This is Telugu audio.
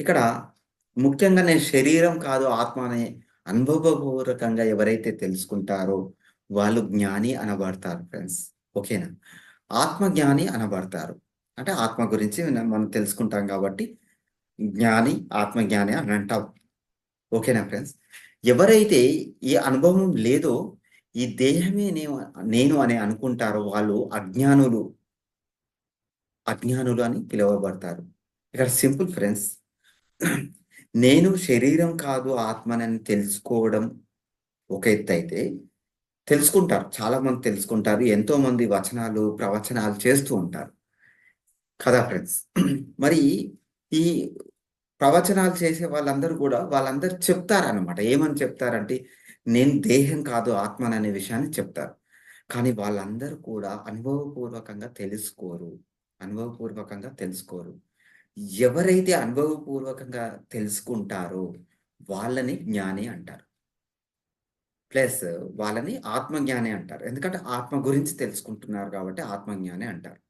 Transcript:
ఇక్కడ ముఖ్యంగా నేను శరీరం కాదు ఆత్మ అని అనుభవపూర్వకంగా ఎవరైతే తెలుసుకుంటారో వాళ్ళు జ్ఞాని అనబడతారు ఫ్రెండ్స్. ఓకేనా? ఆత్మ జ్ఞాని అనబడతారు. అంటే ఆత్మ గురించి మనం తెలుసుకుంటాం కాబట్టి జ్ఞాని, ఆత్మజ్ఞాని అని అంటాం. ఓకేనా ఫ్రెండ్స్? ఎవరైతే ఈ అనుభవం లేదో ఈ దేహమే నేను అని అనుకుంటారో వాళ్ళు అజ్ఞానులు అని పిలువబడతారు. ఇక్కడ సింపుల్ ఫ్రెండ్స్. నేను శరీరం కాదు ఆత్మనని తెలుసుకోవడం ఒక ఎత్తయితే, తెలుసుకుంటారు. చాలామంది తెలుసుకుంటారు. ఎంతోమంది వచనాలు, ప్రవచనాలు చేస్తూ ఉంటారు. కదా ఫ్రెండ్స్! మరి ఈ ప్రవచనాలు చేసే వాళ్ళందరూ గూడా వాళ్ళందరూ చెప్తారనమాట. ఏమని చెప్తారంటే, నేను దేహం కాదు ఆత్మననే విషయాన్ని చెప్తారు. కానీ వాళ్ళందరూ కూడా అనుభవపూర్వకంగా తెలుసుకోరు. ఎవరైతే అనుభవపూర్వకంగా తెలుసుకుంటారో వాళ్ళని జ్ఞాని అంటారు. ప్లస్ వాళ్ళని ఆత్మజ్ఞాని అంటారు. ఎందుకంటే ఆత్మ గురించి తెలుసుకుంటున్నారు కాబట్టి ఆత్మజ్ఞాని అంటారు.